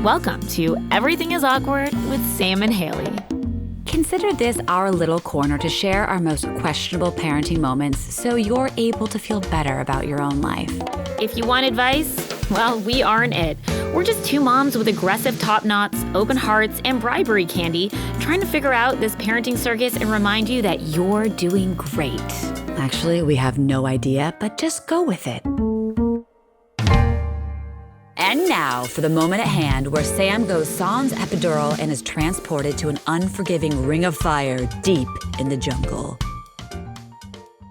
Welcome to Everything is Awkward with Sam and Haley. Consider this our little corner to share our most questionable parenting moments so you're able to feel better about your own life. If you want advice, well, we aren't it. We're just two moms with aggressive top knots, open hearts, and bribery candy trying to figure out this parenting circus and remind you that you're doing great. Actually, we have no idea, but just go with it. And now for the moment at hand where Sam goes sans epidural and is transported to an unforgiving ring of fire deep in the jungle.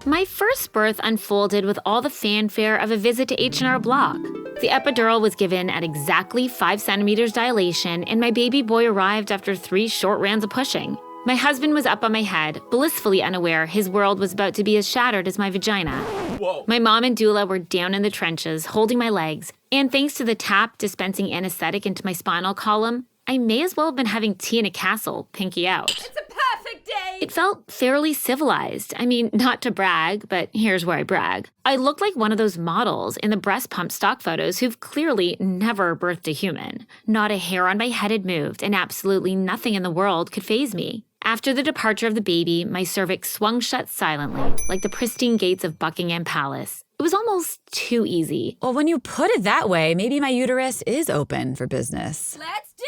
My first birth unfolded with all the fanfare of a visit to H&R Block. The epidural was given at exactly 5 centimeters dilation, and my baby boy arrived after 3 short rounds of pushing. My husband was up on my head, blissfully unaware his world was about to be as shattered as my vagina. Whoa. My mom and doula were down in the trenches, holding my legs, and thanks to the tap dispensing anesthetic into my spinal column, I may as well have been having tea in a castle, pinky out. It's a perfect day! It felt fairly civilized. I mean, not to brag, but here's where I brag. I looked like one of those models in the breast pump stock photos who've clearly never birthed a human. Not a hair on my head had moved, and absolutely nothing in the world could faze me. After the departure of the baby, my cervix swung shut silently, like the pristine gates of Buckingham Palace. It was almost too easy. Well, when you put it that way, maybe my uterus is open for business. Let's do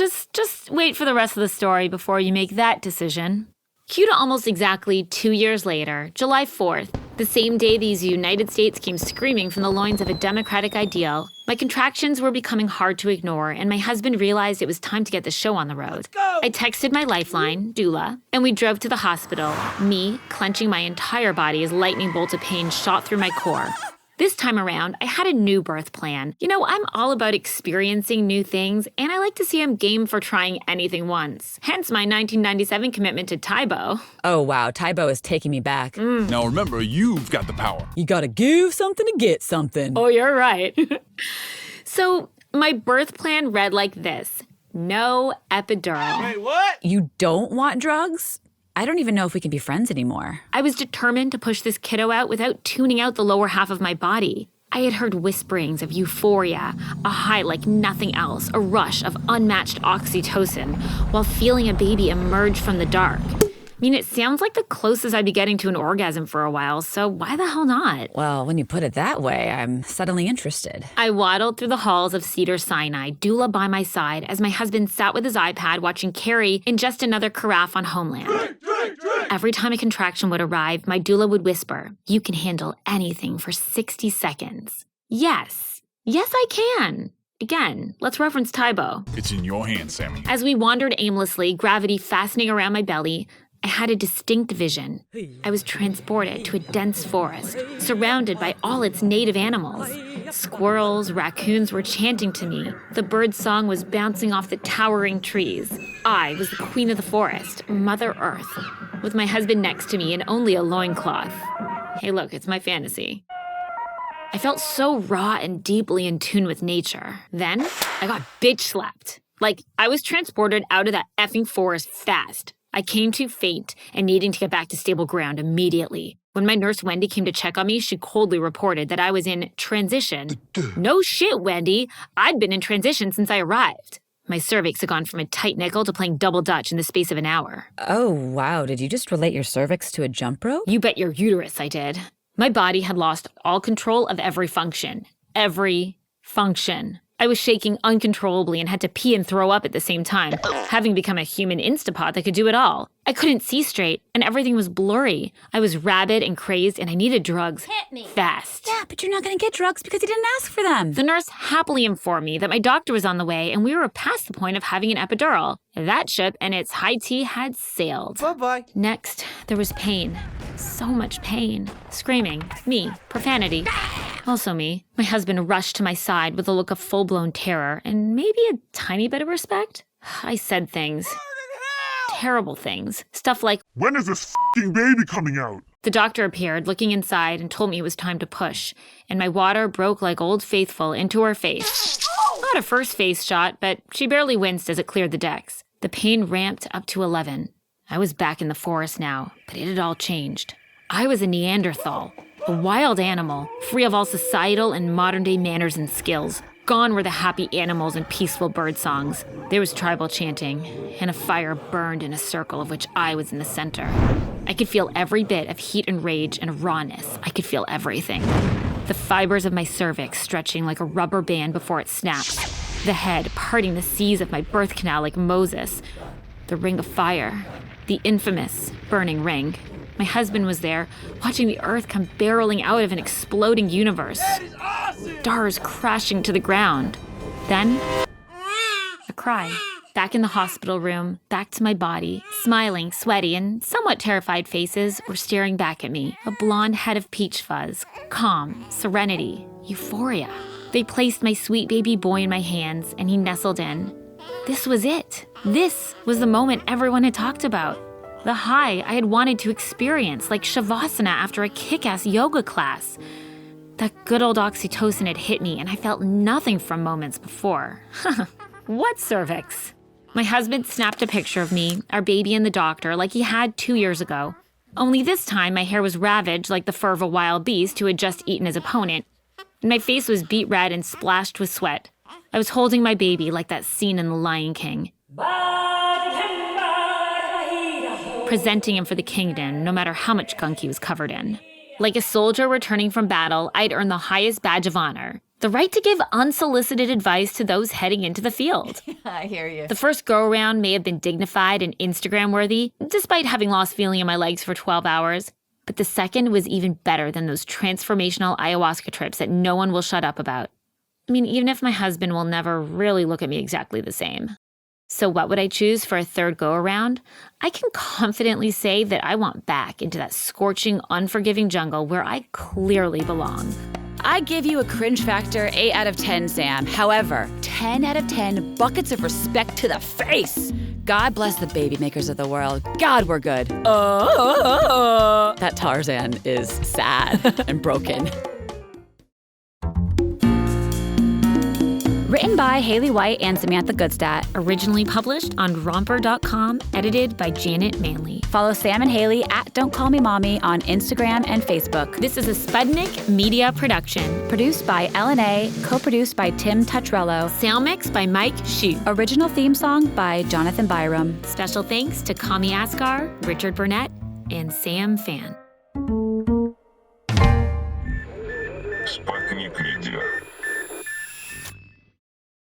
this! Just wait for the rest of the story before you make that decision. Cue to almost exactly 2 years later, July 4th, the same day these United States came screaming from the loins of a democratic ideal, my contractions were becoming hard to ignore, and my husband realized it was time to get the show on the road. Let's go! I texted my lifeline, doula, and we drove to the hospital, me clenching my entire body as lightning bolts of pain shot through my core. This time around, I had a new birth plan. You know, I'm all about experiencing new things, and I like to see I'm game for trying anything once. Hence my 1997 commitment to Tybo. Oh, wow, Tybo is taking me back. Now remember, you've got the power. You gotta give something to get something. Oh, you're right. So, my birth plan read like this. No epidural. Wait, what? You don't want drugs? I don't even know if we can be friends anymore. I was determined to push this kiddo out without tuning out the lower half of my body. I had heard whisperings of euphoria, a high like nothing else, a rush of unmatched oxytocin, while feeling a baby emerge from the dark. I mean, it sounds like the closest I'd be getting to an orgasm for a while, so why the hell not? Well, when you put it that way, I'm suddenly interested. I waddled through the halls of Cedars-Sinai, doula by my side, as my husband sat with his iPad watching Carrie in just another carafe on Homeland. Drink! Every time a contraction would arrive, my doula would whisper, "You can handle anything for 60 seconds. Yes. Yes, I can. Again, let's reference Tybo. It's in your hands, Sammy. As we wandered aimlessly, gravity fastening around my belly, I had a distinct vision. I was transported to a dense forest, surrounded by all its native animals. Squirrels, raccoons were chanting to me. The bird song was bouncing off the towering trees. I was the queen of the forest, Mother Earth, with my husband next to me and only a loincloth. Hey, look, it's my fantasy. I felt so raw and deeply in tune with nature. Then, I got bitch slapped. Like, I was transported out of that effing forest fast. I came to faint and needing to get back to stable ground immediately. When my nurse Wendy came to check on me, she coldly reported that I was in transition. No shit, Wendy. I'd been in transition since I arrived. My cervix had gone from a tight nickel to playing double dutch in the space of an hour. Oh, wow. Did you just relate your cervix to a jump rope? You bet your uterus I did. My body had lost all control of every function. Every function. I was shaking uncontrollably and had to pee and throw up at the same time, having become a human Instapot that could do it all. I couldn't see straight, and everything was blurry. I was rabid and crazed, and I needed drugs. Hit me. Fast. Yeah, but you're not gonna get drugs because you didn't ask for them. The nurse happily informed me that my doctor was on the way, and we were past the point of having an epidural. That ship and its high tea had sailed. Bye-bye. Next, there was pain. So much pain. Screaming. Me. Profanity. Also me. My husband rushed to my side with a look of full-blown terror and maybe a tiny bit of respect. I said things. Terrible things. Stuff like, "When is this f***ing baby coming out?" the doctor appeared, looking inside, and told me it was time to push. And my water broke like Old Faithful into her face. Not a first face shot, but she barely winced as it cleared the decks. The pain ramped up to 11. I was back in the forest now, but it had all changed. I was a Neanderthal, a wild animal, free of all societal and modern-day manners and skills. Gone were the happy animals and peaceful bird songs. There was tribal chanting, and a fire burned in a circle of which I was in the center. I could feel every bit of heat and rage and rawness. I could feel everything. The fibers of my cervix stretching like a rubber band before it snaps. The head parting the seas of my birth canal like Moses. The ring of fire. The infamous burning ring. My husband was there, watching the earth come barreling out of an exploding universe. Stars crashing to the ground. Then, a cry. Back in the hospital room, back to my body, smiling, sweaty, and somewhat terrified faces were staring back at me. A blonde head of peach fuzz, calm, serenity, euphoria. They placed my sweet baby boy in my hands, and he nestled in. This was it. This was the moment everyone had talked about. The high I had wanted to experience, like Shavasana after a kick-ass yoga class. That good old oxytocin had hit me, and I felt nothing from moments before. What cervix? My husband snapped a picture of me, our baby, and the doctor like he had 2 years ago. Only this time, my hair was ravaged like the fur of a wild beast who had just eaten his opponent. And my face was beet red and splashed with sweat. I was holding my baby like that scene in The Lion King. Presenting him for the kingdom, no matter how much gunk he was covered in. Like a soldier returning from battle, I'd earned the highest badge of honor. The right to give unsolicited advice to those heading into the field. I hear you. The first go-around may have been dignified and Instagram-worthy, despite having lost feeling in my legs for 12 hours. But the second was even better than those transformational ayahuasca trips that no one will shut up about. I mean, even if my husband will never really look at me exactly the same. So what would I choose for a third go-around? I can confidently say that I want back into that scorching, unforgiving jungle where I clearly belong. I give you a cringe factor 8 out of 10, Sam. However, 10 out of 10 buckets of respect to the face. God bless the baby makers of the world. God, we're good. That Tarzan is sad and broken. Written by Haley White and Samantha Goodstadt. Originally published on Romper.com, edited by Janet Manley. Follow Sam and Haley at Don't Call Me Mommy on Instagram and Facebook. This is a Spudnik Media production. Produced by LNA, co-produced by Tim Tucciarello. Sound mix by Mike Shute. Original theme song by Jonathan Byram. Special thanks to Kami Asghar, Richard Burnett, and Sam Fan.